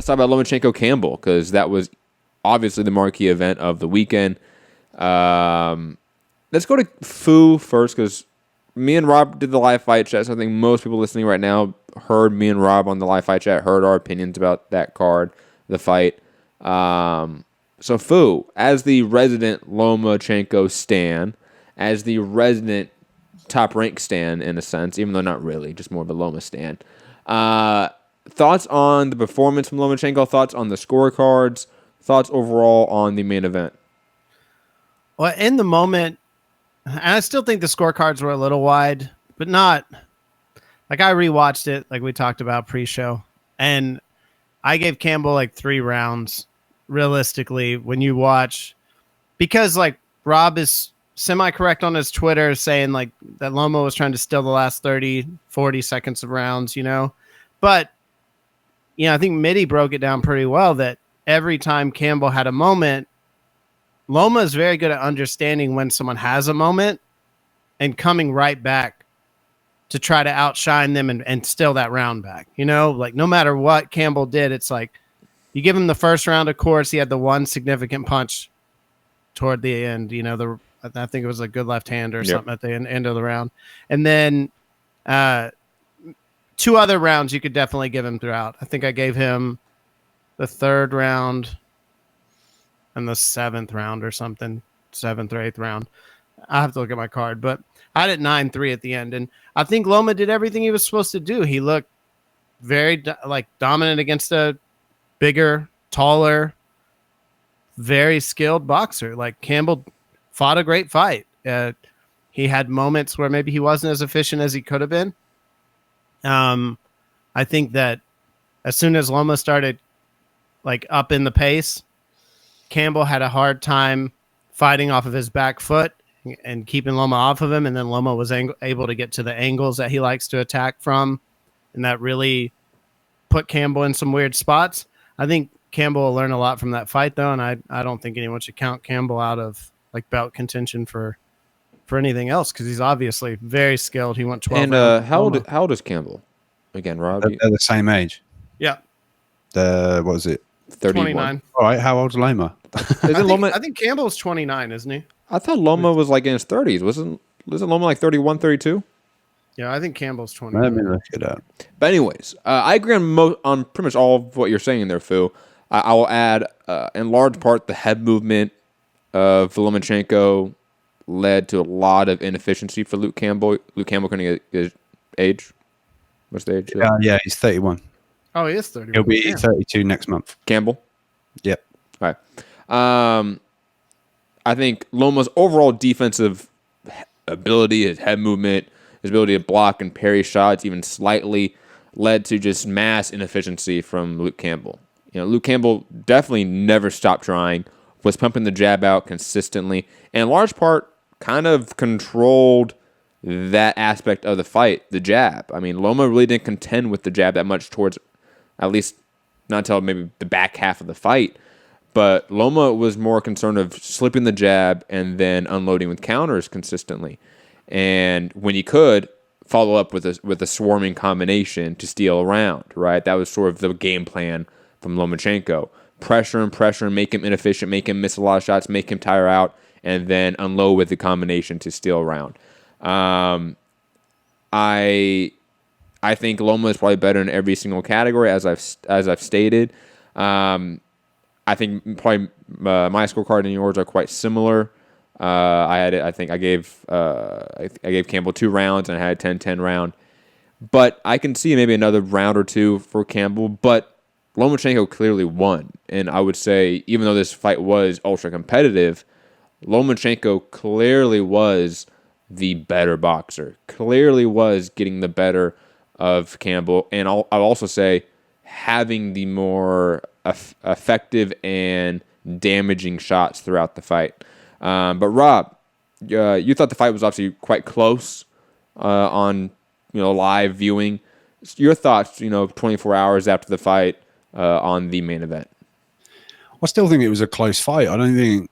let's talk about Lomachenko Campbell, because that was obviously the marquee event of the weekend. Let's go to Fu first, because me and Rob did the live fight chat, so I think most people listening right now heard me and Rob on the live fight chat, heard our opinions about that card, the fight. So Fu, as the resident Lomachenko stan, as the resident top rank stan in a sense, even though not really, just more of a Loma stan. Thoughts on the performance from Lomachenko, thoughts on the scorecards, thoughts overall on the main event? Well, in the moment, and I still think the scorecards were a little wide, but not like I rewatched it, like we talked about pre-show, and I gave Campbell like 3 rounds. Realistically, when you watch, because like Rob is semi-correct on his Twitter saying like that Loma was trying to steal the last 30, 40 seconds of rounds, but I think Mitty broke it down pretty well that every time Campbell had a moment, Loma is very good at understanding when someone has a moment and coming right back to try to outshine them and steal that round back. Like no matter what Campbell did, it's like you give him the first round, of course, he had the one significant punch toward the end, I think it was a good left hand or something at the end of the round. And then 2 other rounds you could definitely give him throughout. I think I gave him the 3rd round and the 7th round or something, 7th or 8th round. I have to look at my card, but I had it 9-3 at the end. And I think Loma did everything he was supposed to do. He looked very dominant against a bigger, taller, very skilled boxer. Like Campbell fought a great fight. He had moments where maybe he wasn't as efficient as he could have been. I think that as soon as Loma started like up in the pace, Campbell had a hard time fighting off of his back foot and keeping Loma off of him. And then Loma was able to get to the angles that he likes to attack from. And that really put Campbell in some weird spots. I think Campbell will learn a lot from that fight, though. And I don't think anyone should count Campbell out of like belt contention for anything else, because he's obviously very skilled. He went 12 And rounds. how old is Campbell? Again, Rob? They're the same age. Yeah. What was it? 31. 29. All right, how old's Loma? I think Campbell's 29, isn't he? I thought Loma was like in his 30s. Wasn't Loma like 31, 32? Yeah, I think Campbell's 29. Let me look it up. But anyways, I agree on pretty much all of what you're saying there, Phil. I will add, in large part, the head movement of Lomachenko led to a lot of inefficiency for Luke Campbell. Luke Campbell couldn't get his age. What's the age? Yeah, he's 31. Oh, he is 31. He'll be 32 next month. Campbell? Yep. All right. I think Loma's overall defensive ability, his head movement, his ability to block and parry shots even slightly led to just mass inefficiency from Luke Campbell. Luke Campbell definitely never stopped trying, was pumping the jab out consistently, and in large part kind of controlled that aspect of the fight, the jab. I mean, Loma really didn't contend with the jab that much towards, at least not until maybe the back half of the fight. But Loma was more concerned of slipping the jab and then unloading with counters consistently. And when he could, follow up with a swarming combination to steal a round, right? That was sort of the game plan from Lomachenko. Pressure and make him inefficient, make him miss a lot of shots, make him tire out, and then unload with the combination to steal a round. I think Loma is probably better in every single category, as I've stated. I think probably my scorecard and yours are quite similar. I gave Campbell 2 rounds and I had a 10-10 round. But I can see maybe another round or 2 for Campbell. But Lomachenko clearly won. And I would say, even though this fight was ultra competitive, Lomachenko clearly was the better boxer. Clearly was getting the better of Campbell. And I'll also say having the more effective and damaging shots throughout the fight. But Rob, you thought the fight was obviously quite close on live viewing. Your thoughts, 24 hours after the fight on the main event? I still think it was a close fight. I don't think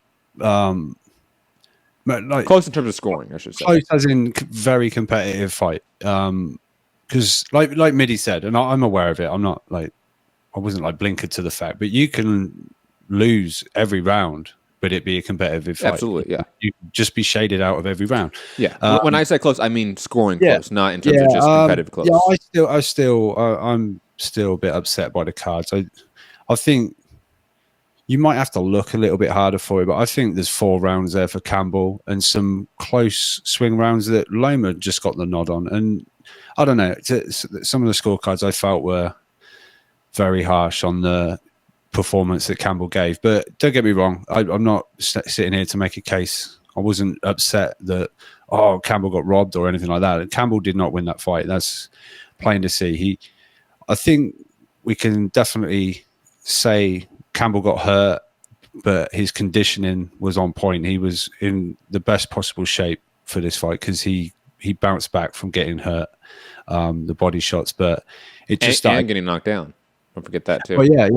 close in terms of scoring, I should say. Close as in very competitive fight. Because like Mitty said, and I'm aware of it. I'm not like I wasn't like blinkered to the fact, but you can lose every round, but it be a competitive fight. Absolutely, yeah. You just be shaded out of every round. Yeah. When I say close, I mean scoring Yeah. close, not in terms of just competitive close. Yeah, I'm still a bit upset by the cards. I think you might have to look a little bit harder for it, but I think there's 4 rounds there for Campbell and some close swing rounds that Loma just got the nod on. And I don't know, some of the scorecards I felt were very harsh on the performance that Campbell gave. But don't get me wrong, I'm not sitting here to make a case. I wasn't upset that, Campbell got robbed or anything like that. Campbell did not win that fight. That's plain to see. I think we can definitely say Campbell got hurt, but his conditioning was on point. He was in the best possible shape for this fight because he bounced back from getting hurt, the body shots. But it just started and getting knocked down. Don't forget that too. Oh yeah.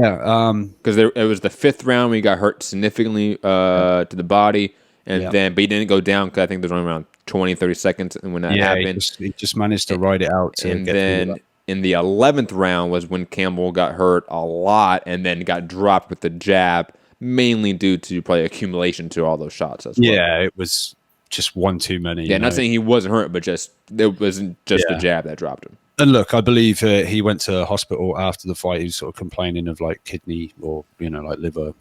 Because it was the 5th round where he got hurt significantly to the body, and but he didn't go down because I think there's only around 20, 30 seconds when that happened. He just managed to ride it out. And then in the 11th round was when Campbell got hurt a lot and then got dropped with the jab, mainly due to probably accumulation to all those shots as well. Yeah, it was just one too many. Yeah, not saying he wasn't hurt, but just it wasn't just the jab that dropped him. And look, I believe he went to hospital after the fight. He was sort of complaining of like kidney or like liver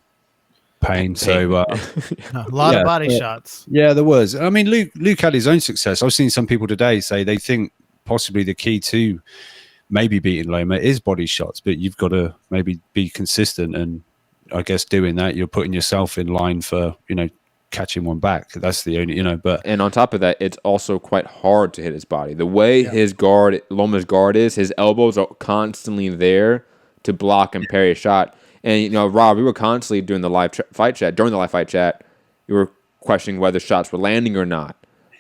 pain. So a lot of body shots. Yeah, there was. I mean, Luke had his own success. I've seen some people today say they think possibly the key to maybe beating Loma is body shots, but you've got to maybe be consistent. And I guess doing that, you're putting yourself in line for catching one back. That's the only But and on top of that, it's also quite hard to hit his body. The way Loma's guard is, his elbows are constantly there to block and parry a shot. And Rob, we were constantly during the live fight chat. During the live fight chat, you were questioning whether shots were landing or not.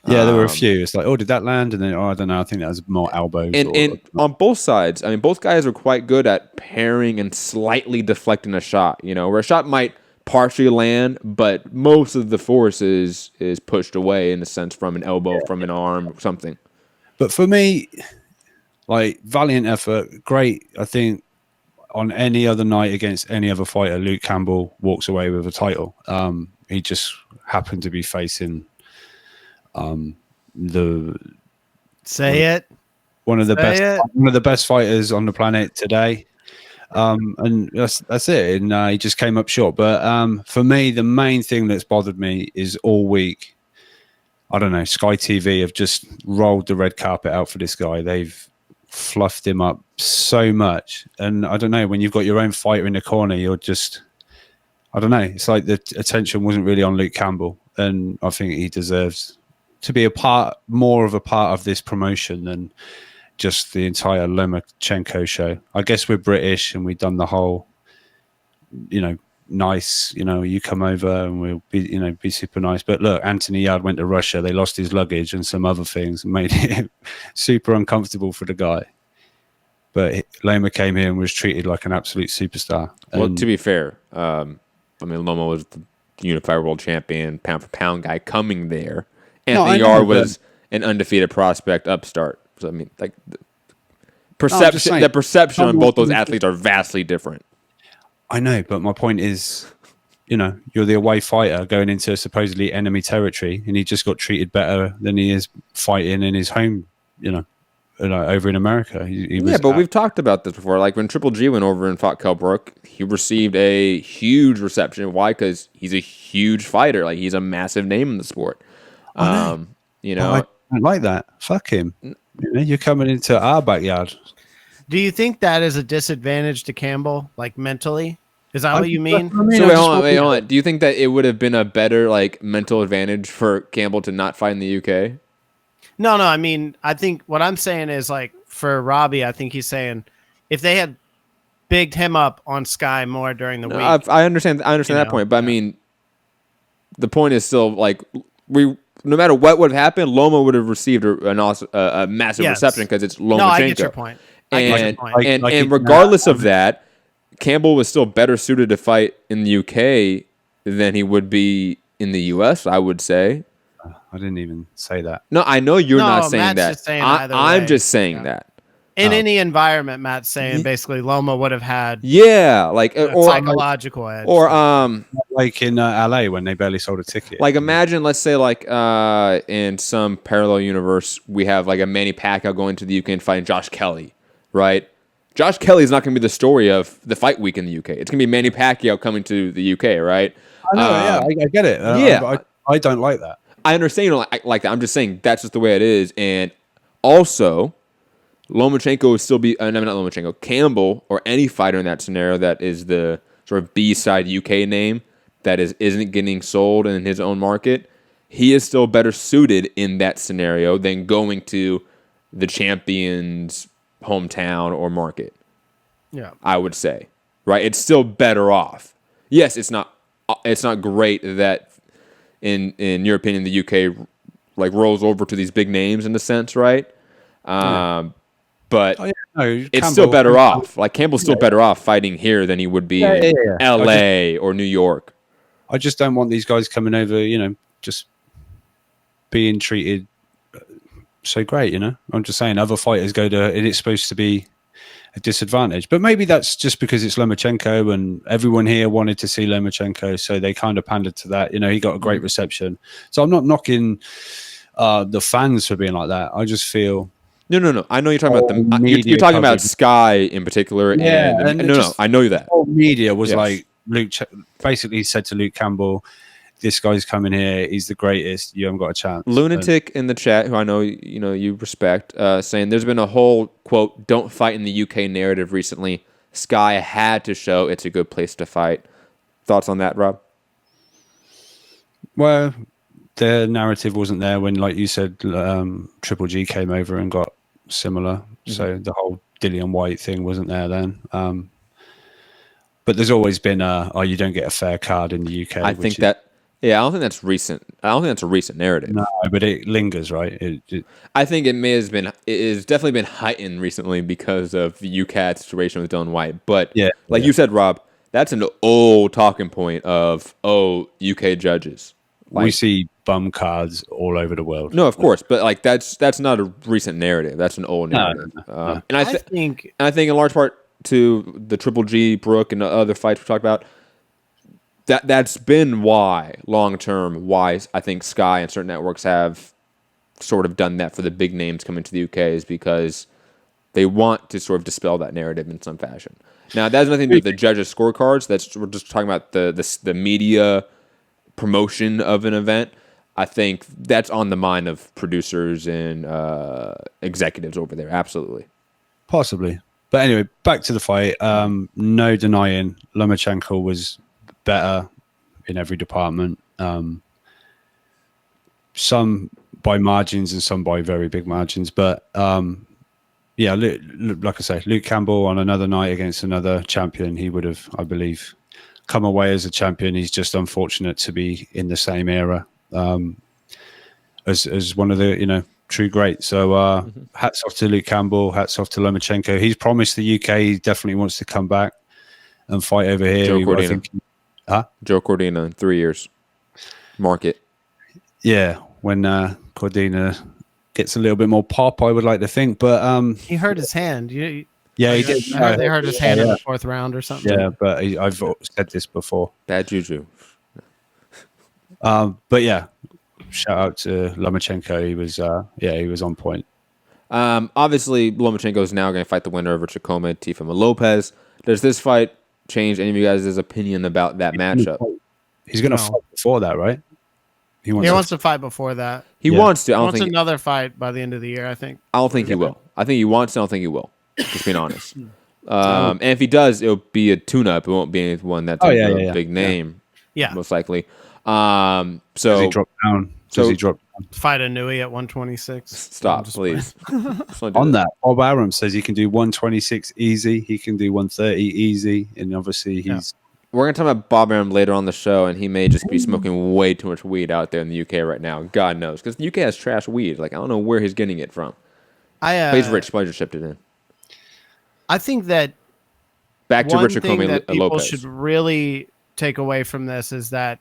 Yeah, there were a few. It's like, did that land? And then, I don't know. I think that was more elbows. And on both sides, I mean, both guys are quite good at parrying and slightly deflecting a shot. Where a shot might partially land, but most of the force is pushed away in a sense from an elbow, from an arm, something. But for me, like, valiant effort, great. I think on any other night against any other fighter, Luke Campbell walks away with a title. He just happened to be facing one of the best fighters on the planet today. And that's it. And he just came up short. But for me, the main thing that's bothered me is all week, I don't know, Sky TV have just rolled the red carpet out for this guy. They've fluffed him up so much. And I don't know, when you've got your own fighter in the corner, you're just, I don't know. It's like the attention wasn't really on Luke Campbell. And I think he deserves to be more of a part of this promotion than just the entire Lomachenko show. I guess we're British and we've done the whole, nice, you come over and we'll be super nice. But look, Anthony Yard went to Russia. They lost his luggage and some other things and made it super uncomfortable for the guy. But Loma came here and was treated like an absolute superstar. Well, to be fair, Loma was the unified world champion, pound for pound guy coming there. Anthony Yard was an undefeated prospect upstart. So, the perception on both those athletes are vastly different. I know, but my point is, you're the away fighter going into supposedly enemy territory, and he just got treated better than he is fighting in his home, over in America. But we've talked about this before. Like when Triple G went over and fought Kell Brook, he received a huge reception. Why? Because he's a huge fighter. Like he's a massive name in the sport. I don't like that. Fuck him. You're coming into our backyard. Do you think that is a disadvantage to Campbell, like mentally? Is that what you mean? Wait, hold on. Do you think that it would have been a better mental advantage for Campbell to not fight in the UK? No. I mean, I think what I'm saying is for Robbie, I think he's saying if they had bigged him up on Sky more during the week. I understand that point, but I mean, the point is still no matter what would have happened, Loma would have received a massive reception because it's Lomachenko. No, I get your point. And regardless of that, Campbell was still better suited to fight in the UK than he would be in the US, I would say. I didn't even say that. No, I know you're not saying Matt's that. just saying I'm just saying that. in any environment, Matt's saying basically Loma would have had Yeah, like a psychological edge. or like in LA when they barely sold a ticket. like imagine, let's say, like in some parallel universe, we have like a Manny Pacquiao going to the UK and fighting Josh Kelly, right? Josh Kelly is not going to be the story of the fight week in the UK. It's going to be Manny Pacquiao coming to the UK, right? I know, I get it. Yeah. I don't like that. I understand you don't like that. I'm just saying that's just the way it is. And also, Lomachenko would still be, no, not Lomachenko, Campbell or any fighter in that scenario that is the sort of B-side UK name that isn't getting sold in his own market, he is still better suited in that scenario than going to the champion's hometown or market. Yeah, I would say, right? It's still better off. Yes, it's not great that in your opinion the UK like rolls over to these big names in a sense, right? But it's still better off. Like Campbell's still better off fighting here than he would be in LA or New York. I just don't want these guys coming over, just being treated so great, I'm just saying other fighters go to, and it's supposed to be a disadvantage. But maybe that's just because it's Lomachenko and everyone here wanted to see Lomachenko, so they kind of pandered to that. He got a great reception. So I'm not knocking the fans for being like that. I just feel... No. I know you're talking about you're talking about Sky in particular. Yeah, I know that. The whole media was like, basically said to Luke Campbell, this guy's coming here. He's the greatest. You haven't got a chance. Lunatic in the chat, who I know you respect, saying there's been a whole quote "don't fight in the UK" narrative recently. Sky had to show it's a good place to fight. Thoughts on that, Rob? Well, the narrative wasn't there when, like you said, Triple G came over and got similar. Mm-hmm. So the whole Dillian White thing wasn't there then. But there's always been you don't get a fair card in the UK. I think that. Yeah, I don't think that's recent. I don't think that's a recent narrative. No, but it lingers, right? I think it has definitely been heightened recently because of the UCAD situation with Dylan White. But you said, Rob, that's an old talking point of UK judges. We see bum cards all over the world. No, of course, but that's not a recent narrative. That's an old narrative. No. And I think in large part to the Triple G, Brooke, and the other fights we talked about. That's been why, long term, why I think Sky and certain networks have sort of done that for the big names coming to the UK is because they want to sort of dispel that narrative in some fashion. Now, that has nothing to do with the judges' scorecards. We're just talking about the media promotion of an event. I think that's on the mind of producers and executives over there. Absolutely. Possibly. But anyway, back to the fight. No denying Lomachenko was better in every department. Some by margins and some by very big margins. But like I say, Luke Campbell on another night against another champion, he would have, I believe, come away as a champion. He's just unfortunate to be in the same era as one of the true greats. So hats off to Luke Campbell, hats off to Lomachenko. He's promised the UK he definitely wants to come back and fight over here. Joe Cordina in 3 years. Market. Yeah, when Cordina gets a little bit more pop, I would like to think. But he hurt his hand. He did. They hurt his hand in the fourth round or something. Yeah, but I've said this before. Bad juju. But yeah, shout out to Lomachenko. He was on point. Obviously, Lomachenko is now going to fight the winner over Chacoma Tifema Lopez. Does this fight change any of you guys' opinion about that matchup? He's going to fight before that, right? He wants to fight before that. He wants to. He wants another fight by the end of the year, I think. I don't think he will. I think he wants to. I don't think he will. Just being honest. And if he does, it'll be a tune-up. It won't be anyone that's a big name. Yeah. Most likely. Does he drop down? Fight a Nui at 126. Stop, please. On that, Bob Arum says he can do 126 easy. He can do 130 easy. And obviously he's... We're going to talk about Bob Arum later on the show, and he may just be smoking way too much weed out there in the UK right now. God knows. Because the UK has trash weed. I don't know where he's getting it from. But he's rich. Probably just shipped it in. I think that back to Richard Comey Lopez. People should really take away from this is that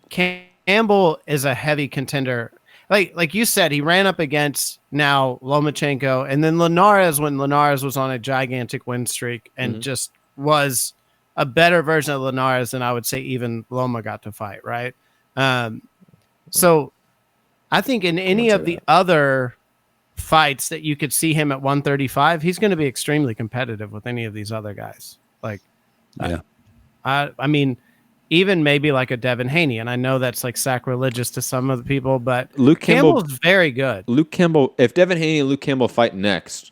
Campbell is a heavy contender. like you said, he ran up against now Lomachenko, and then Linares when Linares was on a gigantic win streak and just was a better version of Linares than I would say even Loma got to fight, right? So I think in any of the other fights that you could see him at 135, he's going to be extremely competitive with any of these other guys. Like, Yeah. I mean, even maybe like a Devin Haney, and I know that's like sacrilegious to some of the people, but Luke Campbell's very good. Luke Campbell, if Devin Haney and Luke Campbell fight next,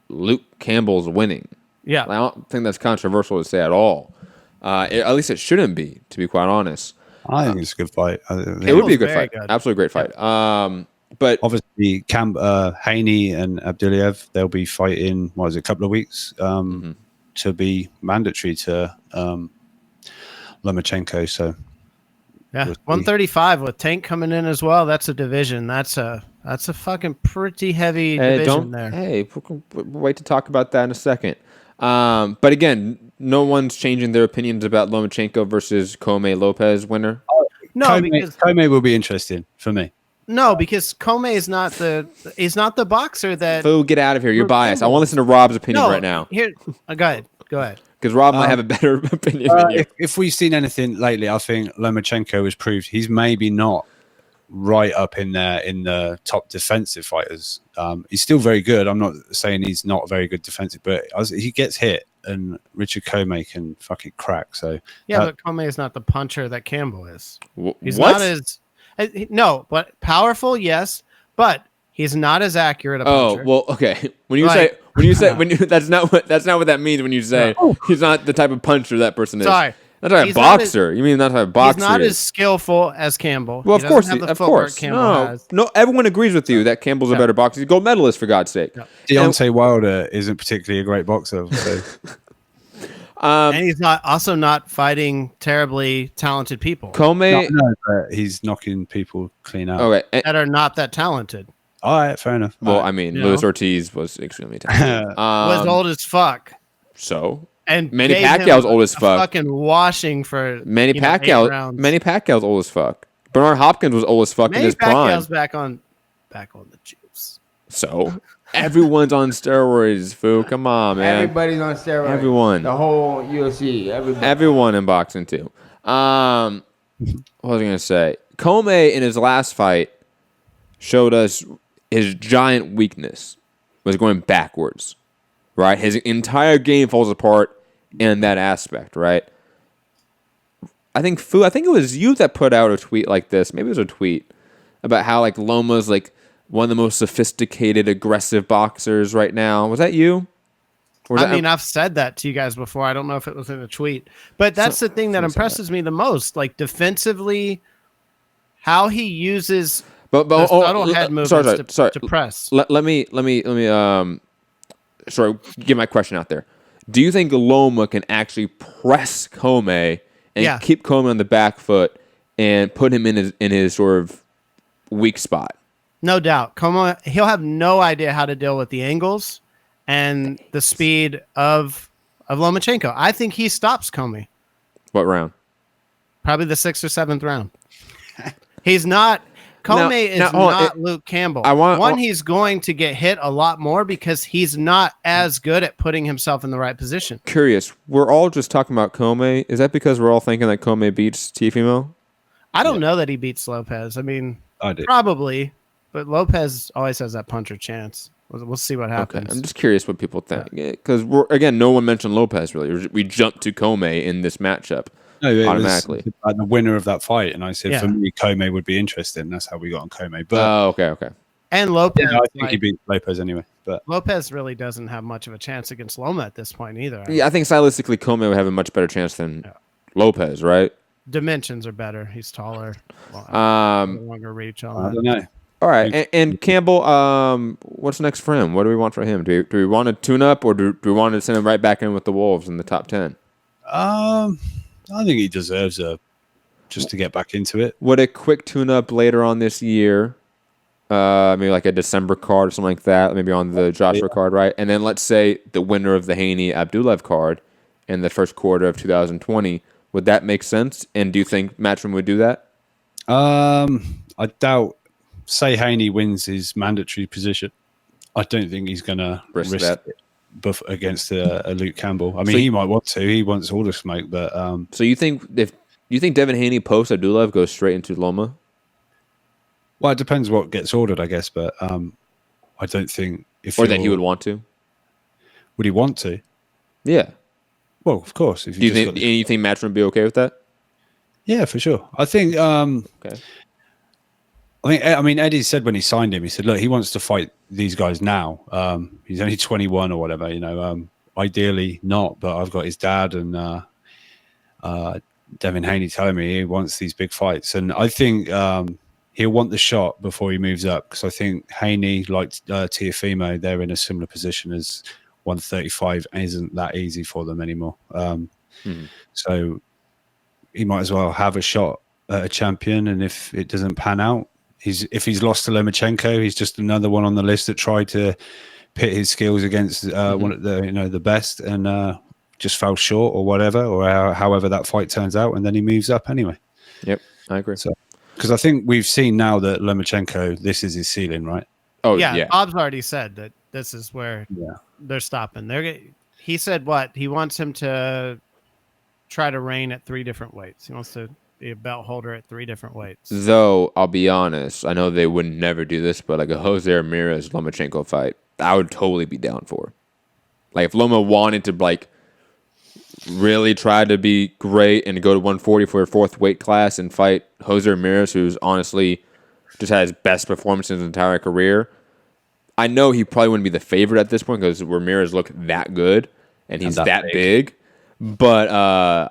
Luke Campbell's winning. Yeah. I don't think that's controversial to say at all. At least it shouldn't be, to be quite honest. I think it's a good fight. It would be a good fight. Good. Absolutely great fight. But obviously, Haney and Abduliev, they'll be fighting, what is it, a couple of weeks to be mandatory to Lomachenko. So, yeah, 135 with Tank coming in as well. That's a division. That's a fucking pretty heavy division there. Hey, we'll wait to talk about that in a second. But again, no one's changing their opinions about Lomachenko versus Comey Lopez winner. No, because Comey will be interesting for me. No, because Comey is not the boxer that. Phil, get out of here. You're biased. I want to listen to Rob's opinion right now. Here, go ahead. Because Rob might have a better opinion than you. If we've seen anything lately, I think Lomachenko has proved he's maybe not right up in there in the top defensive fighters. He's still very good. I'm not saying he's not very good defensive, but he gets hit, and Richard Comey can fucking crack. So but Comey is not the puncher that Campbell is. He's what? Not as no, but powerful, yes, but he's not as accurate a puncher. Oh, well, okay. When you say that's not what that means when you say he's not the type of puncher that person is. Sorry. Not a boxer. You mean not a boxer? He's not as skillful as Campbell. Well, of course. Campbell has. No, everyone agrees with you that Campbell's a better boxer. He's a gold medalist, for God's sake. Yeah. Deontay Wilder isn't particularly a great boxer. So. And he's not fighting terribly talented people. Comey, but he's knocking people clean out. Okay, that are not that talented. All right, fair enough. Well, I mean, Luis Ortiz was extremely talented. Was old as fuck. So. And Manny Pacquiao's old as fuck. Fucking washing for Manny Pacquiao's old as fuck. Bernard Hopkins was old as fuck in his prime. Manny Pacquiao's back on the juice. So everyone's on steroids, foo. Come on, man. Everybody's on steroids. Everyone. The whole UFC. Everyone in boxing too. What was I gonna say? Comey in his last fight showed us his giant weakness was going backwards. Right, his entire game falls apart in that aspect. Right, I think it was you that put out a tweet like this. Maybe it was a tweet about how like Loma's like one of the most sophisticated, aggressive boxers right now. Was that you? I've said that to you guys before. I don't know if it was in a tweet, but that's the thing that impresses me the most. Like defensively, how he uses the subtle head movements to press. Let me get my question out there. Do you think Loma can actually press Comey and keep Comey on the back foot and put him in his sort of weak spot? No doubt. Comey, he'll have no idea how to deal with the angles and the speed of Lomachenko. I think he stops Comey. What round? Probably the 6th or 7th round. He's not. Comey is not Luke Campbell. He's going to get hit a lot more because he's not as good at putting himself in the right position. Curious. We're all just talking about Comey. Is that because we're all thinking that Comey beats Tifimo? I don't know that he beats Lopez. I mean, I do. Probably, but Lopez always has that puncher chance. We'll see what happens. Okay. I'm just curious what people think. Because, no one mentioned Lopez, really. We jumped to Comey in this matchup. No, automatically. It was the winner of that fight, and I said for me, Comey would be interesting. That's how we got on Comey. But okay. And Lopez, I think he beat Lopez anyway. But Lopez really doesn't have much of a chance against Loma at this point either. I think stylistically, Comey would have a much better chance than Lopez, right? Dimensions are better. He's taller. Longer reach on that. I don't know. All right, and Campbell, what's next for him? What do we want for him? Do we want to tune up, or do we want to send him right back in with the Wolves in the top 10? I think he deserves just to get back into it. Would a quick tune-up later on this year, maybe like a December card or something like that, maybe on the Joshua card, right? And then let's say the winner of the Haney-Abduliev card in the first quarter of 2020, would that make sense? And do you think Matchroom would do that? I doubt say Haney wins his mandatory position, I don't think he's going to Risk risk that. it against a Luke Campbell. I mean, So- he might want to. He wants all the smoke, but So you think Devin Haney post Abdullah goes straight into Loma? well, it depends what gets ordered, I guess. But I don't think Or that he would want to? Would he want to? Yeah. Well, of course. If Do you just think got the- anything Matchroom would be okay with that? Yeah, for sure. I think. Okay. I mean, Eddie said when he signed him, he said, "Look, he wants to fight these guys now. He's only 21 or whatever. You know, ideally not, but I've got his dad and Devin Haney telling me he wants these big fights, and I think he'll want the shot before he moves up because I think Haney, like Teofimo, they're in a similar position as 135 isn't that easy for them anymore. So he might as well have a shot at a champion, and if it doesn't pan out, if he's lost to Lomachenko, he's just another one on the list that tried to pit his skills against one of the best and just fell short or whatever, or however that fight turns out, and then he moves up anyway. Yep, I agree. So, because I think we've seen now that Lomachenko, this is his ceiling, right? Oh yeah, yeah. Bob's already said that this is where they're stopping. He said what? He wants him to try to reign at 3 different weights. He wants to be a belt holder at 3 different weights. Though I'll be honest, I know they would never do this, but like a Jose Ramirez Lomachenko fight, I would totally be down for. Like if Loma wanted to like really try to be great and go to 140 for a 4th weight class and fight Jose Ramirez, who's honestly just had his best performance in his entire career. I know he probably wouldn't be the favorite at this point because Ramirez looked that good and he's that big. But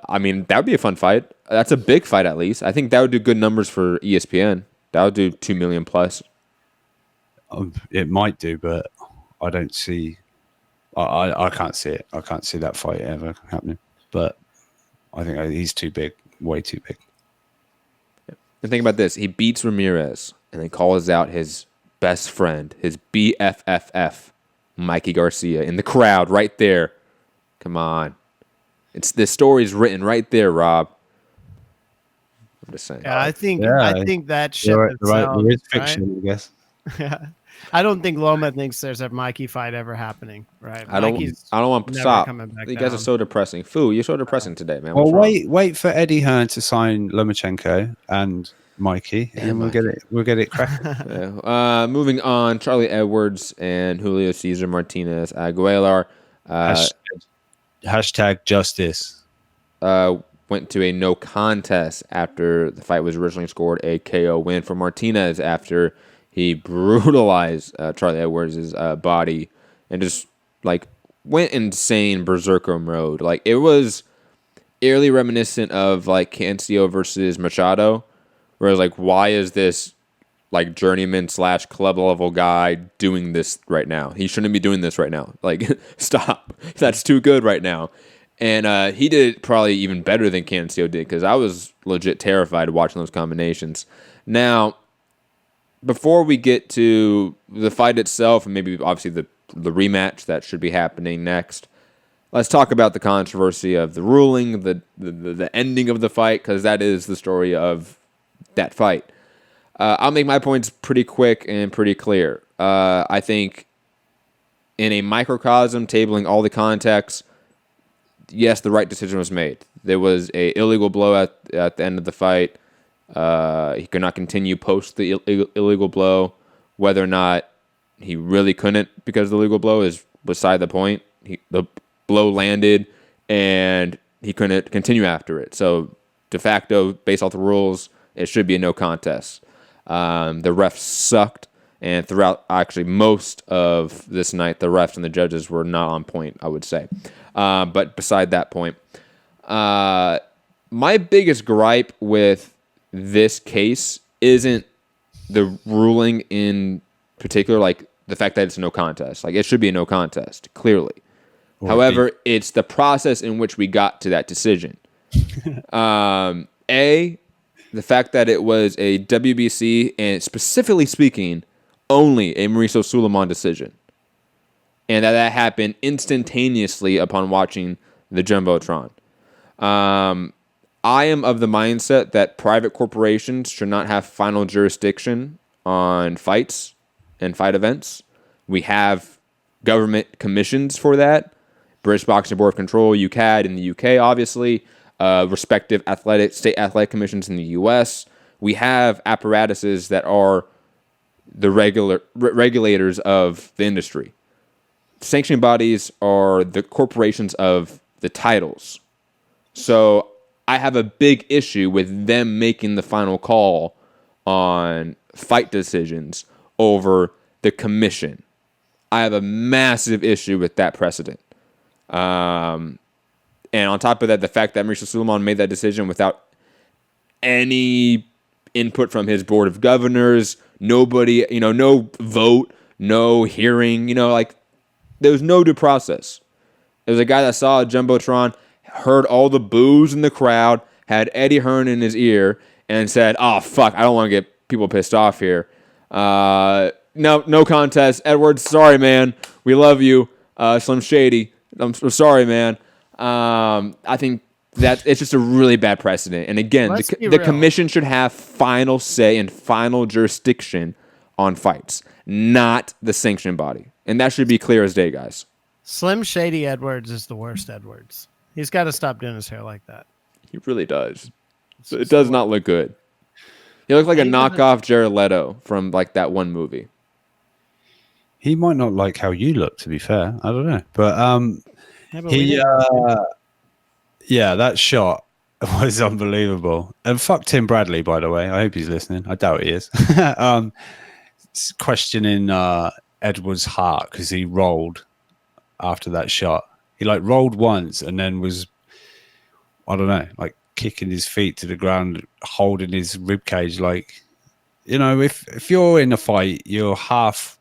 I mean, that would be a fun fight. That's a big fight at least. I think that would do good numbers for ESPN. That would do 2 million plus. It might do, but I don't see. I can't see it. I can't see that fight ever happening. But I think he's too big, way too big. And think about this: he beats Ramirez, and then calls out his best friend, his BFFF, Mikey Garcia, in the crowd right there. Come on, the story's written right there, Rob. I'm just saying. Yeah, I think that ship itself. It is fiction, I guess. Yeah. I don't think Loma thinks there's a Mikey fight ever happening, right? I don't want to never stop. coming back You guys down. are so depressing. Foo, you're so depressing today, man. Well, What's wrong? wait for Eddie Hearn to sign Lomachenko and Mikey, and we'll get it cracking. Yeah. Moving on, Charlie Edwards and Julio Cesar Martinez Aguilar Hashtag justice. went to a no contest after the fight was originally scored a KO win for Martinez after he brutalized Charlie Edwards' body and just like went insane berserker mode. Like it was eerily reminiscent of like Cancio versus Machado, where it was like, why is this like journeyman / club level guy doing this right now? He shouldn't be doing this right now. Like, stop. That's too good right now. And he did it probably even better than Cancio did because I was legit terrified watching those combinations. Now, before we get to the fight itself and maybe obviously the rematch that should be happening next, let's talk about the controversy of the ruling, the ending of the fight, because that is the story of that fight. I'll make my points pretty quick and pretty clear. I think in a microcosm, tabling all the context, yes, the right decision was made. There was a illegal blow at the end of the fight. He could not continue post the illegal blow. Whether or not he really couldn't because the illegal blow is beside the point. The blow landed, and he couldn't continue after it. So, de facto, based off the rules, it should be a no contest. The refs sucked, and throughout actually most of this night, the refs and the judges were not on point, I would say. But beside that point, my biggest gripe with this case isn't the ruling in particular, like the fact that it's a no contest. Like, it should be a no contest, clearly. However, it's the process in which we got to that decision. The fact that it was a WBC and specifically speaking, only a Mauricio Suleiman decision. And that happened instantaneously upon watching the Jumbotron. I am of the mindset that private corporations should not have final jurisdiction on fights and fight events. We have government commissions for that. British Boxing Board of Control, UCAD in the UK, obviously. Respective state athletic commissions in the US. We have apparatuses that are the regulators of the industry. Sanctioning bodies are the corporations of the titles. So I have a big issue with them making the final call on fight decisions over the commission. I have a massive issue with that precedent. And on top of that, the fact that Mauricio Sulaiman made that decision without any input from his board of governors, nobody, no vote, no hearing, like there was no due process. There was a guy that saw a Jumbotron, heard all the boos in the crowd, had Eddie Hearn in his ear, and said, "Oh fuck, I don't want to get people pissed off here. No contest. Edwards, sorry man, we love you. Slim Shady, I'm so sorry man." I think that it's just a really bad precedent. And again, the commission should have final say and final jurisdiction on fights, not the sanction body. And that should be clear as day, guys. Slim Shady Edwards is the worst Edwards. He's got to stop doing his hair like that. He really does. So it does not look good. He looks like a knockoff Jared Leto from like that one movie. He might not like how you look, to be fair. I don't know. But that shot was unbelievable. And fuck Tim Bradley, by the way. I hope he's listening. I doubt he is. Questioning Edwards' heart because he rolled after that shot. He like rolled once and then was, I don't know, like kicking his feet to the ground, holding his rib cage. Like, if you're in a fight, you're half,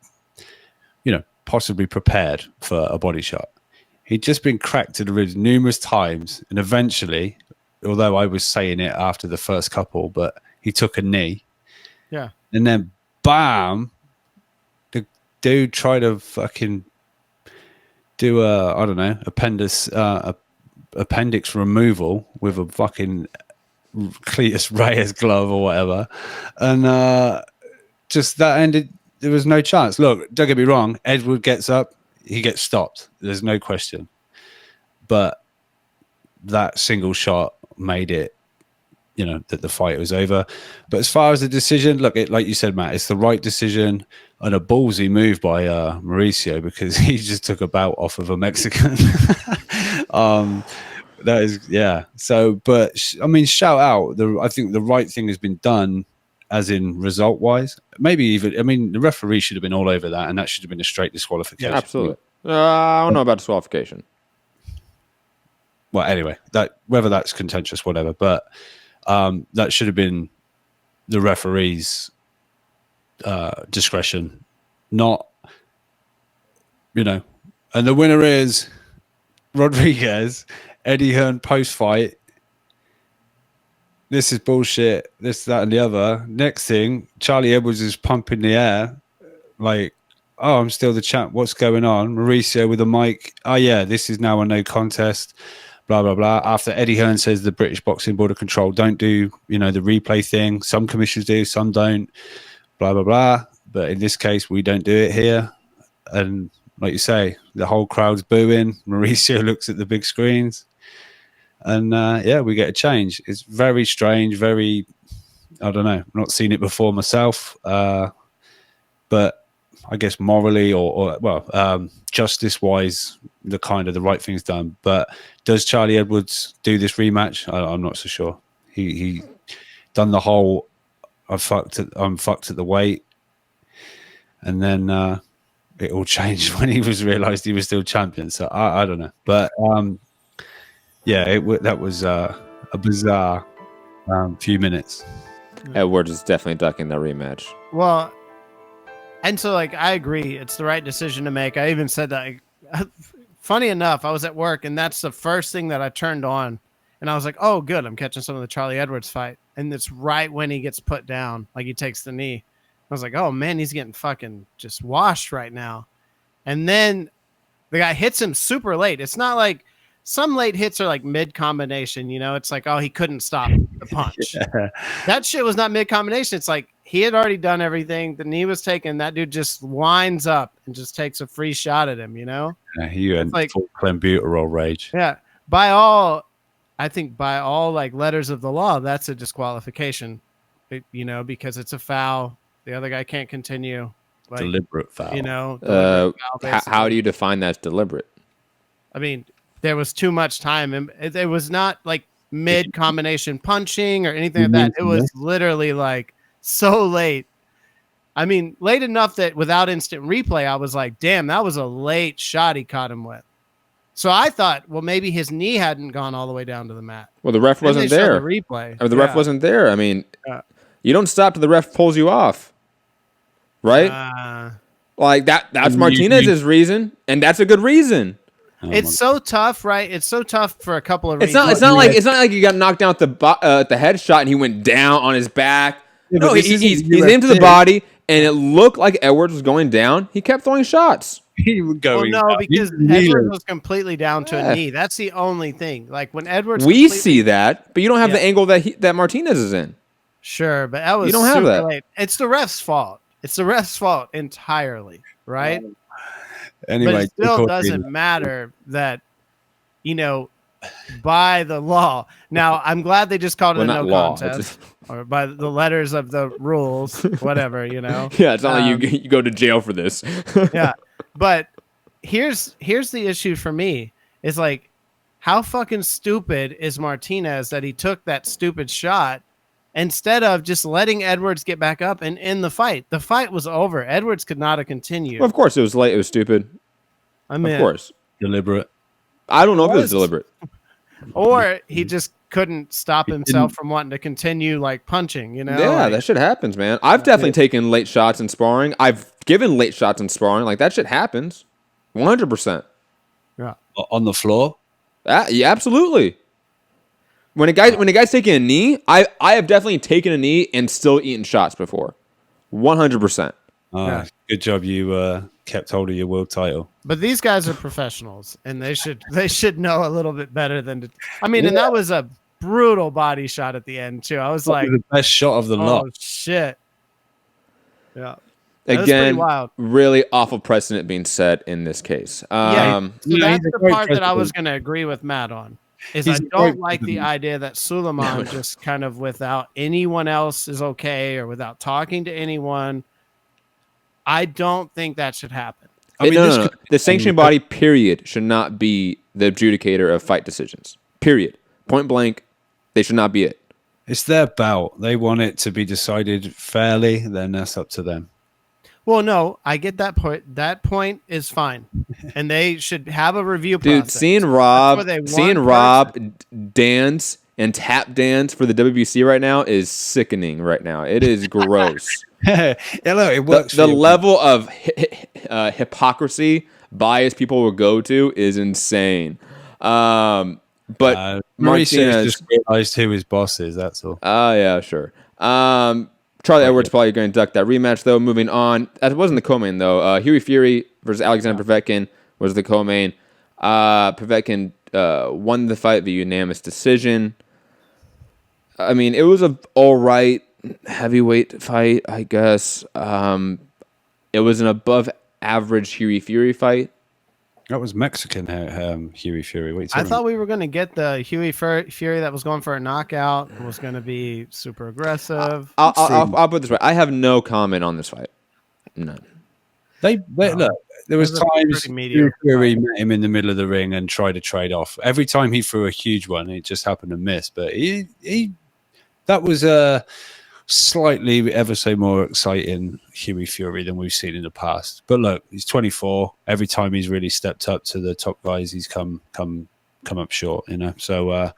possibly prepared for a body shot. He'd just been cracked to the ribs numerous times, and eventually, although I was saying it after the first couple, but he took a knee. Yeah. And then, bam, the dude tried to fucking do appendix removal with a fucking Cletus Reyes glove or whatever. And just that ended. There was no chance. Look, don't get me wrong. Edward gets up. He gets stopped. There's no question. But that single shot made it, that the fight was over. But as far as the decision, look, like you said, Matt, it's the right decision and a ballsy move by Mauricio because he just took a bout off of a Mexican. That is, yeah. So, but I mean, shout out. I think the right thing has been done, as in result wise. Maybe even, I mean, the referee should have been all over that, and that should have been a straight disqualification. Yeah, absolutely. I don't know about disqualification. Well, anyway, that whether that's contentious, whatever, but that should have been the referee's discretion, not, And the winner is Rodriguez. Eddie Hearn post-fight. This is bullshit. This, that, and the other. Next thing, Charlie Edwards is pumping the air. Like, oh, I'm still the champ. What's going on? Mauricio with a mic. Oh, yeah, this is now a no contest. Blah, blah, blah. After Eddie Hearn says the British Boxing Board of Control don't do, the replay thing. Some commissions do, some don't. Blah, blah, blah. But in this case, we don't do it here. And like you say, the whole crowd's booing. Mauricio looks at the big screens. And, we get a change. It's very strange, very, I don't know, not seen it before myself. But I guess morally or justice-wise, the right thing's done. But does Charlie Edwards do this rematch? I'm not so sure. He done the whole, I'm fucked at the weight. And then it all changed when he realised he was still champion. So I don't know. But... that was a bizarre few minutes. Edwards is definitely ducking that rematch. Well, and so I agree, it's the right decision to make. I even said that. Funny enough, I was at work, and that's the first thing that I turned on, and I was like, "Oh, good, I'm catching some of the Charlie Edwards fight." And it's right when he gets put down, like he takes the knee. I was like, "Oh man, he's getting fucking just washed right now." And then the guy hits him super late. It's not like some late hits are like mid combination, it's like, oh, he couldn't stop the punch. That shit was not mid combination. It's like he had already done everything. The knee was taken. That dude just winds up and just takes a free shot at him, you know? Yeah, he went like- full clenbuterol rage. Yeah. I think by all like letters of the law, that's a disqualification, you know, because it's a foul. The other guy can't continue. Like, Deliberate foul. you know, deliberate foul, How do basically. you define that's deliberate? I mean, there was too much time, and it was not like mid combination punching or anything like that. It was literally like so late. I mean, late enough that without instant replay, I was like, damn, that was a late shot he caught him with. So I thought, well, maybe his knee hadn't gone all the way down to the mat. Well, the ref Then wasn't they showed there. The replay. Or the ref wasn't there. I mean, Yeah. you don't stop till the ref pulls you off, right? Like that's Martinez's reason, and that's a good reason. It's so tough, right? It's so tough for a couple of It's reasons. not like you got knocked out the headshot and he went down on his back. Yeah, but No, this he's isn't into the UFC. body, and it looked like Edwards was going down. He kept throwing shots. He would go. Well, no, because Edwards was completely down to Yeah. a knee. That's the only thing. Like when Edwards, We see that, but you don't have Yeah. the angle that Martinez is in. sure, but that was You don't have super that. late. It's the ref's fault. It's the ref's fault entirely, right? Anyway, But it still doesn't matter that, you know, by the law. Now, I'm glad they just called it Well, a not no law. contest, or by the letters of the rules, whatever, you know. Yeah, it's not like you go to jail for this. Yeah, but here's the issue for me is like, how fucking stupid is Martinez that he took that stupid shot instead of just letting Edwards get back up and end the fight. The fight was over. Edwards could not have continued. Well, of course, it was late. It was stupid. I mean, Of course. deliberate. I don't know if it was was. deliberate. or he just couldn't stop himself from wanting to continue like punching, you know? Yeah, Like, that shit happens, man. I've definitely taken late shots in sparring. I've given late shots in sparring. Like, that shit happens. 100%. yeah. On the floor. Yeah, absolutely. When a guy's taking a knee, I have definitely taken a knee and still eaten shots before. 100%. Yeah. Good job you kept hold of your world title. But these guys are professionals, and they should know a little bit better than to. I mean, and that was a brutal body shot at the end too. I was like, the best shot of the oh lot. shit. Yeah. That was pretty Again, wild. really awful precedent being set in this case. Yeah. So Yeah, that's he's a the great part that I was president. going to agree with Matt on. Is He's I a don't great like the president. idea that Suleiman just kind of without anyone else is okay or without talking to anyone. I don't think that should happen. I mean, no. The sanctioning body, period, should not be the adjudicator of fight decisions. Period. Point blank, they should not be it. It's their bout. They want it to be decided fairly. Then that's up to them. Well, no, I get that point. That point is fine, and they should have a review Dude, process. seeing Rob dance and tap dance for the WBC right now is sickening right now. It is gross. Yeah, look, it works. The level of hypocrisy, bias people will go to is insane. But Mauricio Martinez just realized who his boss is. That's all. yeah, sure. Charlie Edwards probably going to duck that rematch, though. Moving on. That wasn't the co-main, though. Huey Fury versus Alexander Povetkin was the co-main. Povetkin won the fight via unanimous decision. I mean, it was an all right heavyweight fight, I guess. It was an above-average Huey Fury fight. That was Mexican Huey Fury. What are you I talking thought we were going to get the Huey Fury that was going for a knockout and was going to be super aggressive. I'll put it this way. I have no comment on this fight. None. They look. There was It was a times pretty mediocre Fury met him in the middle of the ring and tried to trade off. Every time he threw a huge one, it just happened to miss. But he that was a slightly ever so more exciting Huey Fury than we've seen in the past. But look, he's 24. Every time he's really stepped up to the top guys, he's come up short. You know. So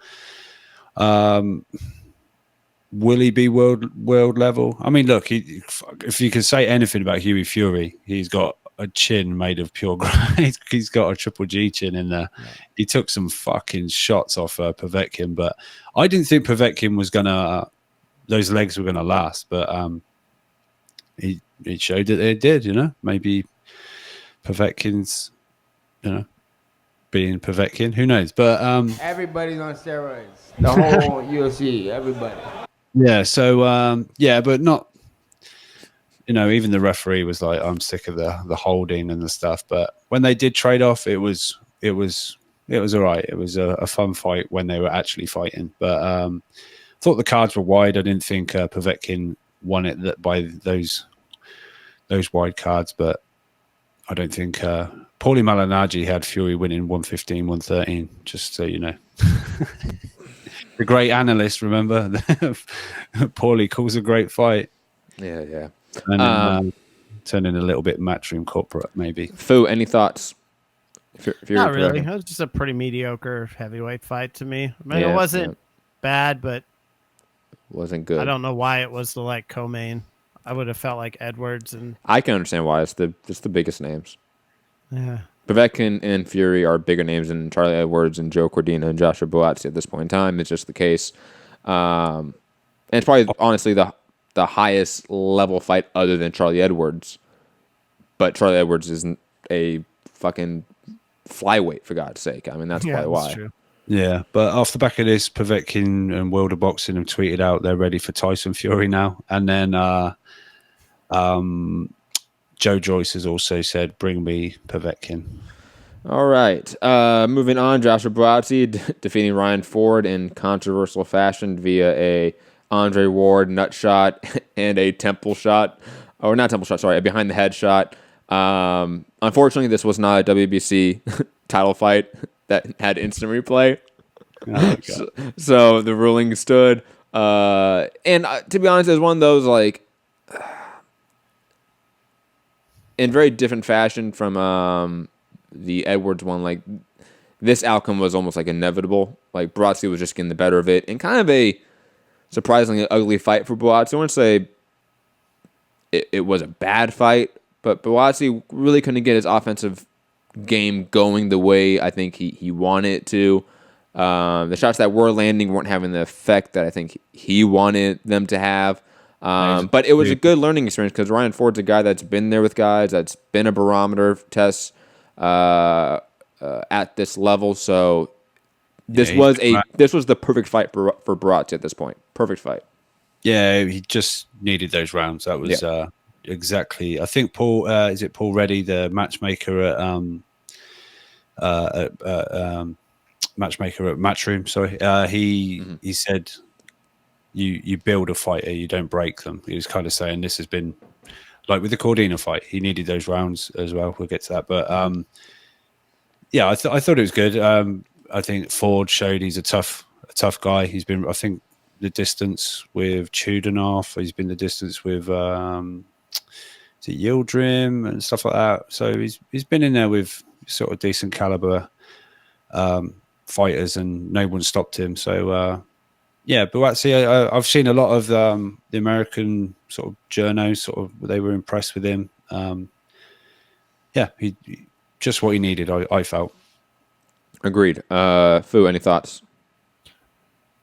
will he be world level? I mean, look, if you can say anything about Huey Fury, he's got a chin made of pure graphite. He's got a triple G chin in there. Yeah. He took some fucking shots off Povetkin, but I didn't think Povetkin was gonna. Those legs were gonna last, but he showed that they did. You know, maybe Povetkin's, being Povetkin. Who knows? But everybody's on steroids. The whole UFC, everybody. Yeah. So but not. even the referee was like, "I'm sick of the holding and the stuff." But when they did trade off, it was all right. It was a fun fight when they were actually fighting. But I thought the cards were wide. I didn't think Povetkin won it by those wide cards, but I don't think Paulie Malignaggi had Fury winning 115, 113. Just so you know. The great analyst, remember? Paulie calls a great fight. Yeah. And then turning a little bit matchroom corporate, maybe. Fu, any thoughts? Not really. It was just a pretty mediocre heavyweight fight to me. I mean, it wasn't bad, but wasn't good. I don't know why it was the co-main. I would have felt like Edwards, and I can understand why. It's the biggest names. Yeah. Povetkin and Fury are bigger names than Charlie Edwards and Joe Cordina and Joshua Buatsi at this point in time. It's just the case. And it's probably, honestly, the highest level fight other than Charlie Edwards. But Charlie Edwards isn't a fucking flyweight, for God's sake. I mean, that's probably why. That's true. Yeah, but off the back of this, Povetkin and Wilder Boxing have tweeted out they're ready for Tyson Fury now. And then Joe Joyce has also said, bring me Povetkin. All right. Moving on, Joshua Buatsi defeating Ryan Ford in controversial fashion via a Andre Ward nut shot and a temple shot. Or not temple shot, sorry, a behind the head shot. Unfortunately, this was not a WBC title fight that had instant replay. Oh, so the ruling stood. And to be honest, it was one of those, in very different fashion from the Edwards one. This outcome was almost inevitable. Buatsi was just getting the better of it, and kind of a surprisingly ugly fight for Buatsi. I wouldn't say it was a bad fight, but Buatsi really couldn't get his offensive game going the way I think he wanted it to. The shots that were landing weren't having the effect that I think he wanted them to have. But it was a good learning experience because Ryan Ford's a guy that's been there with guys, that's been a barometer test at this level. So this was the perfect fight for Buatsi at this point. Perfect fight. Yeah, he just needed those rounds. That was exactly. I think Paul is it Paul Reddy, the matchmaker at Matchroom. Sorry, he said you build a fighter, you don't break them. He was kind of saying this has been like with the Cordina fight. He needed those rounds as well. We'll get to that, but I thought it was good. I think Ford showed he's a tough guy. He's been, I think, the distance with Chudinov. He's been the distance with Yildirim and stuff like that. So he's been in there with sort of decent caliber fighters, and no one stopped him. So Buatsi, I've seen a lot of the American sort of journos. Sort of they were impressed with him. He just what he needed. I felt. Agreed. Fu, any thoughts?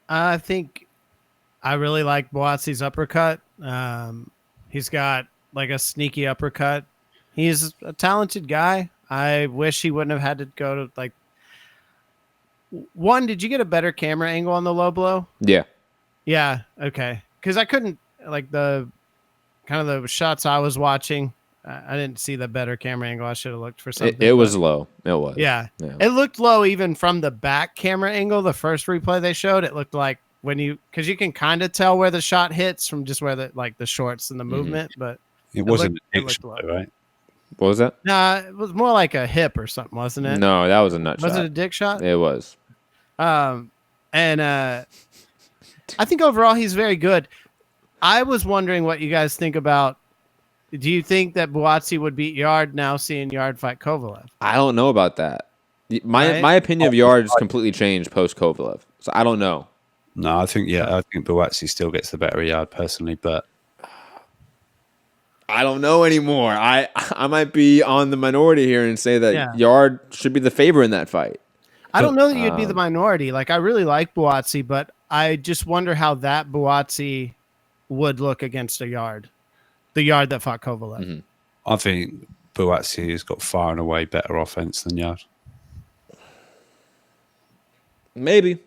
I think I really like Buatsi's uppercut. He's got a sneaky uppercut. He's a talented guy. I wish he wouldn't have had to go to one. Did you get a better camera angle on the low blow? Yeah. Yeah. Okay. Because I couldn't the kind of the shots I was watching. I didn't see the better camera angle. I should have looked for something. It was low. It was. Yeah. It looked low even from the back camera angle. The first replay they showed, it looked like because you can kind of tell where the shot hits from just where the shorts and the movement, but it wasn't a dick shot, right? What was that? Nah, it was more like a hip or something, wasn't it? No, that was a nut shot. Was it a dick shot? It was. And I think overall he's very good. I was wondering what you guys think about. Do you think that Buatsi would beat Yard now seeing Yard fight Kovalev? I don't know about that. My opinion of Yard has completely changed post Kovalev, so I don't know. No, I think Buatsi still gets the better of Yard personally, but I don't know anymore. I might be on the minority here and say that Yard should be the favorite in that fight. I don't know that you'd be the minority. I really like Buatsi, but I just wonder how that Buatsi would look against a Yard. The Yard that fought Kovalev. Mm-hmm. I think Buatsi has got far and away better offense than Yard. Maybe,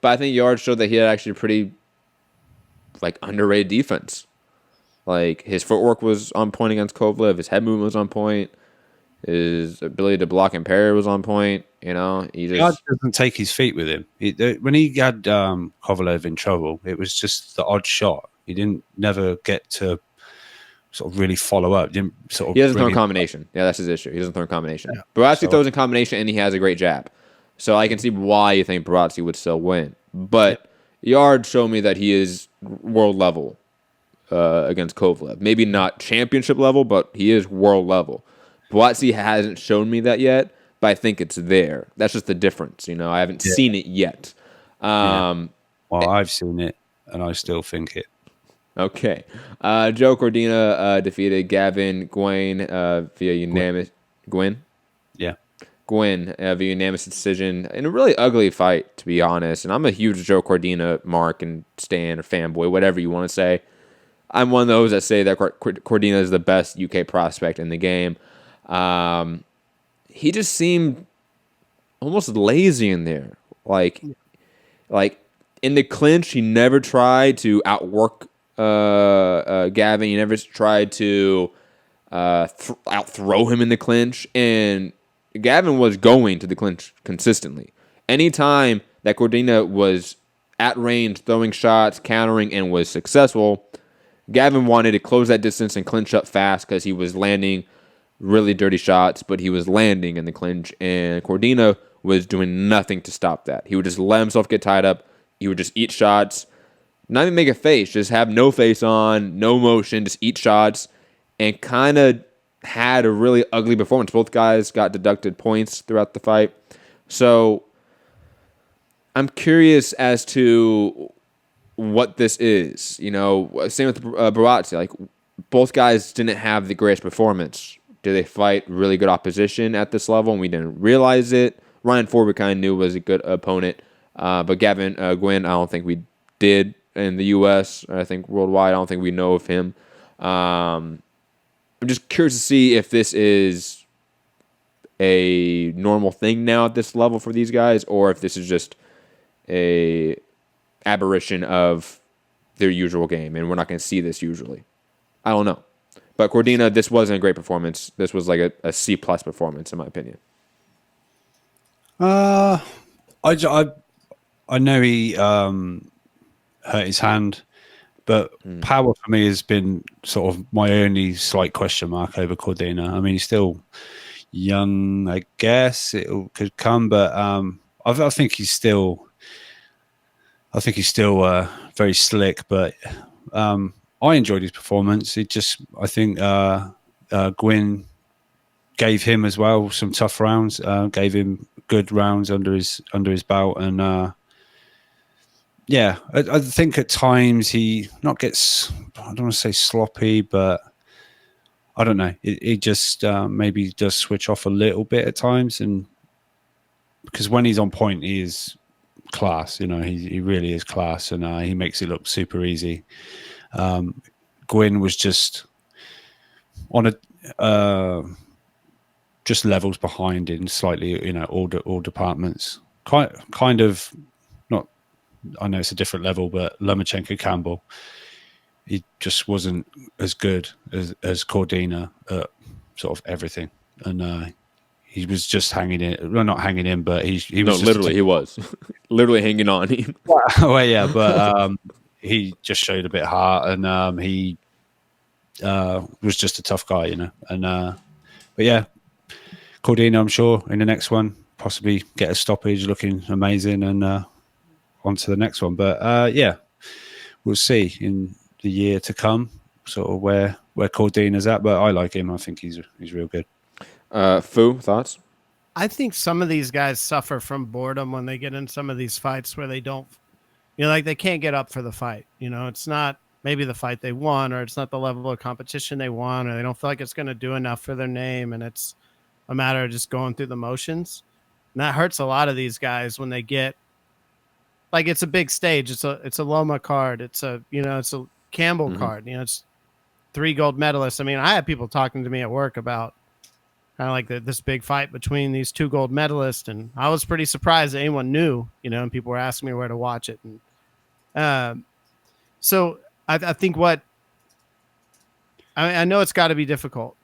but I think Yard showed that he had actually pretty underrated defense. Like his footwork was on point against Kovalev. His head movement was on point. His ability to block and parry was on point. You know, he God just doesn't take his feet with him. When he had Kovalev in trouble, it was just the odd shot. He didn't never get to sort of really follow up. Didn't sort of he doesn't throw bring in him combination. Yeah, that's his issue. He doesn't throw in combination. Yeah. Barassi So- throws in combination and he has a great jab. So I can see why you think Barassi would still win. But Yard showed me that he is world level against Kovalev. Maybe not championship level, but he is world level. Barassi hasn't shown me that yet, but I think it's there. That's just the difference. You know, I haven't seen it yet. Well, I've seen it, and I still think it. Okay. Joe Cordina defeated Gavin Gwyn via unanimous. Gwyn? Yeah. Gwyn via unanimous decision in a really ugly fight, to be honest. And I'm a huge Joe Cordina mark and stan or fanboy, whatever you want to say. I'm one of those that say that Cordina is the best UK prospect in the game. He just seemed almost lazy in there. Like in the clinch, he never tried to outwork Gavin. He never tried to outthrow him in the clinch. And Gavin was going to the clinch consistently. Anytime that Cordina was at range, throwing shots, countering, and was successful, Gavin wanted to close that distance and clinch up fast because he was landing really dirty shots, but he was landing in the clinch. And Cordina was doing nothing to stop that. He would just let himself get tied up. He would just eat shots, not even make a face, just have no face on, no motion, just eat shots, and kind of had a really ugly performance. Both guys got deducted points throughout the fight. So I'm curious as to what this is. You know, same with Barassi. Like, both guys didn't have the greatest performance. Did they fight really good opposition at this level and we didn't realize it? Ryan Ford we kind of knew was a good opponent. But Gavin Gwyn, I don't think we did in the U.S. I think worldwide, I don't think we know of him. I'm just curious to see if this is a normal thing now at this level for these guys, or if this is just a aberration of their usual game, and we're not going to see this usually. I don't know. But Cordina, this wasn't a great performance. This was like a C+ performance, in my opinion. I know he hurt his hand, but power for me has been sort of my only slight question mark over Cordina. I mean, he's still young, I guess it could come, but I think he's still very slick. But I enjoyed his performance. I think Gwyn gave him as well some tough rounds, gave him good rounds under his belt, and I think at times he not gets, I don't want to say sloppy, but I don't know. He just maybe does switch off a little bit at times, and because when he's on point, he is class. You know, he really is class, and he makes it look super easy. Gwyn was just on a just levels behind in slightly, you know, all departments. Kind of not. I know it's a different level, but Lomachenko Campbell, he just wasn't as good as Cordina at sort of everything, and he was just hanging in. Well, not hanging in, but he was literally he was literally hanging on. Well, yeah, but he just showed a bit of heart, and he was just a tough guy, you know. And but yeah, Cordina, I'm sure in the next one possibly get a stoppage, looking amazing, and on to the next one. But yeah, we'll see in the year to come, sort of where Cordina's at. But I like him. I think he's real good. Fu, thoughts? I think some of these guys suffer from boredom when they get in some of these fights where they don't, you know, like they can't get up for the fight. You know, it's not maybe the fight they want, or it's not the level of competition they want, or they don't feel like it's going to do enough for their name, and it's a matter of just going through the motions. And that hurts a lot of these guys when they get, like, it's a big stage. It's a Loma card. It's a Campbell card. You know, it's 3 gold medalists. I mean, I had people talking to me at work about kind of like this big fight between these 2 gold medalists, and I was pretty surprised that anyone knew, you know, and people were asking me where to watch it. And so I think what I know it's got to be difficult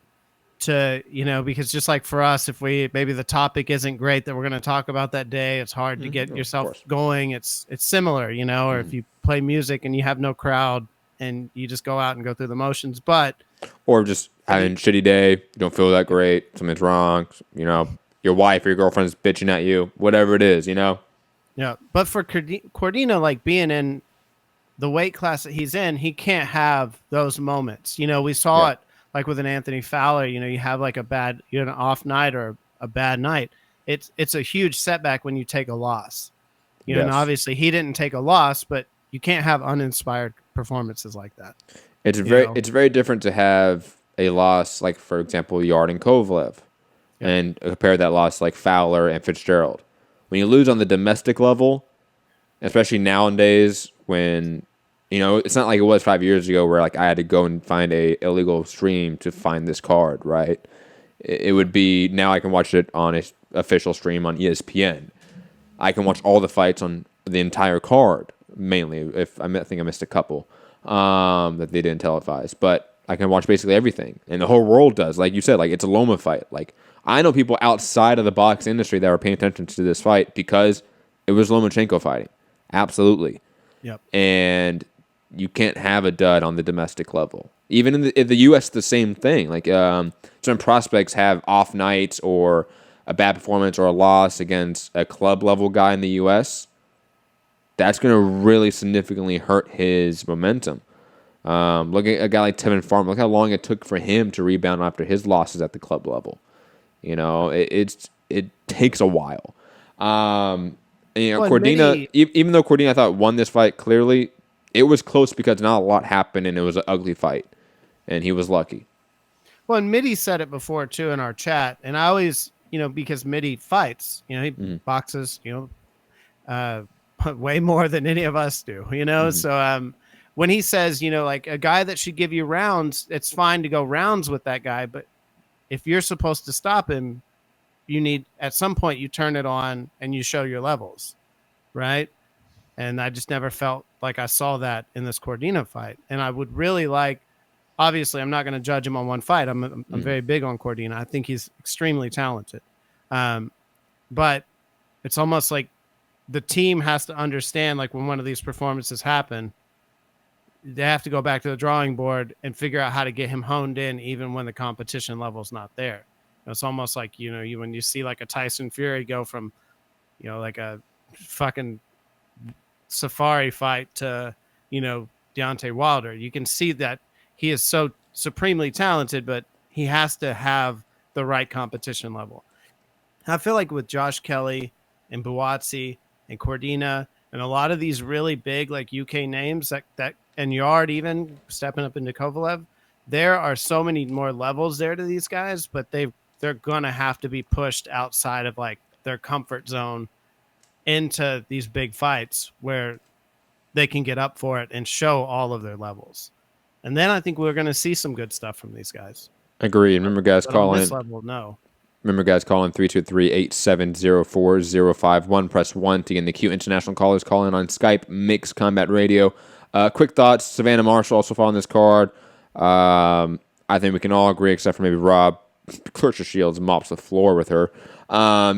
to, because just like for us, if maybe the topic isn't great that we're going to talk about that day, it's hard to get yourself going. It's similar, or if you play music and you have no crowd and you just go out and go through the motions, or just having a shitty day, you don't feel that great, something's wrong, your wife or your girlfriend's bitching at you, whatever it is, Yeah, but for Cordina, like being in the weight class that he's in, he can't have those moments. We saw it like with an Anthony Fowler. You have like an off night or a bad night. It's a huge setback when you take a loss. And obviously he didn't take a loss, but you can't have uninspired performances like that. It's very different to have a loss like, for example, Yard and Kovalev, and compare that loss like Fowler and Fitzgerald. When you lose on the domestic level, especially nowadays when, it's not like it was 5 years ago where like I had to go and find a illegal stream to find this card, right? It would be now I can watch it on an official stream on ESPN. I can watch all the fights on the entire card, mainly. I think I missed a couple that they didn't televise, but I can watch basically everything, and the whole world does. Like you said, like it's a Loma fight. Like I know people outside of the box industry that were paying attention to this fight because it was Lomachenko fighting. Absolutely. Yep. And you can't have a dud on the domestic level. Even in the U.S., the same thing. Like some prospects have off nights or a bad performance or a loss against a club level guy in the U.S. That's going to really significantly hurt his momentum. Look at a guy like Tevin Farmer. Look how long it took for him to rebound after his losses at the club level. It takes a while. Cordina, even though Cordina I thought won this fight clearly, it was close because not a lot happened and it was an ugly fight, and he was lucky. Well, and Mitty said it before too in our chat, and I always, because Mitty fights, he boxes, way more than any of us do, So when he says, like a guy that should give you rounds, it's fine to go rounds with that guy, but if you're supposed to stop him, you need at some point you turn it on and you show your levels, right? And I just never felt like I saw that in this Cordina fight. And I would really like, obviously, I'm not going to judge him on one fight. I'm very big on Cordina. I think he's extremely talented. But it's almost like the team has to understand, like when one of these performances happen, they have to go back to the drawing board and figure out how to get him honed in, even when the competition level's not there. It's almost like, when you see like a Tyson Fury go from, like a fucking safari fight to, Deontay Wilder, you can see that he is so supremely talented, but he has to have the right competition level. I feel like with Josh Kelly and Buatsi and Cordina and a lot of these really big like UK names that and Yard even stepping up into Kovalev, there are so many more levels there to these guys, but they're gonna have to be pushed outside of like their comfort zone into these big fights where they can get up for it and show all of their levels. And then I think we're going to see some good stuff from these guys. Agree. Remember, guys, call in. This level, no. Remember, guys, call in 323-870-4051. Press 1 to get in the queue. International callers call in on Skype, Mixed Combat Radio. Quick thoughts. Savannah Marshall also following this card. I think we can all agree, except for maybe Rob. Clarissa Shields mops the floor with her.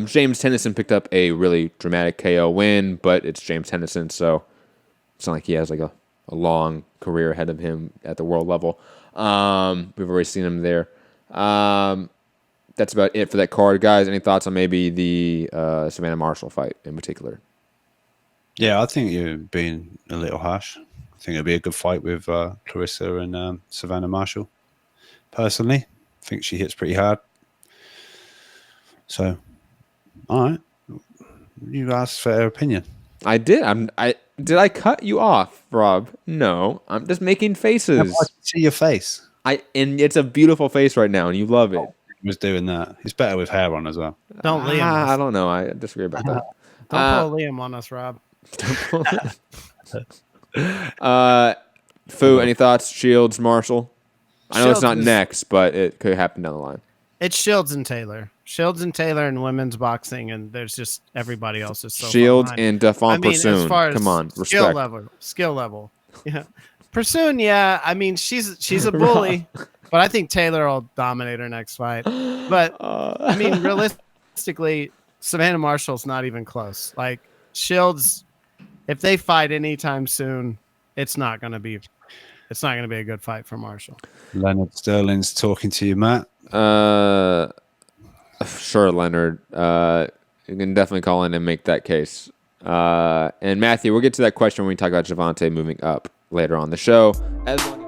James Tennyson picked up a really dramatic KO win, but it's James Tennyson, so it's not like he has like a long career ahead of him at the world level. We've already seen him there. That's about it for that card. Guys, any thoughts on maybe the Savannah Marshall fight in particular? Yeah, I think you're being a little harsh. I think it'll be a good fight with Clarissa and Savannah Marshall. Personally, I think she hits pretty hard. So, all right. You asked for her opinion. I did. Did I cut you off, Rob? No. I'm just making faces. I can see your face. And it's a beautiful face right now, and you love it. He was doing that. He's better with hair on as well. Don't Liam us. I don't know. I disagree about that. Don't pull Liam on us, Rob. Fu, any thoughts? Shields, Marshall? I know Shields it's not is- next, but it could happen down the line. It's Shields and Taylor. Shields and Taylor in women's boxing, and there's just everybody else is so Shields far and behind. Defon Pursoon. As far as Come on, skill respect. level. Yeah. Pursoon, yeah. I mean, she's a bully. But I think Taylor will dominate her next fight. But I mean, realistically, Savannah Marshall's not even close. Like Shields, if they fight anytime soon, it's not going to be a good fight for Marshall. Leonard Sterling's talking to you, Matt. Sure, Leonard. You can definitely call in and make that case. And Matthew, we'll get to that question when we talk about Javante moving up later on the show. As long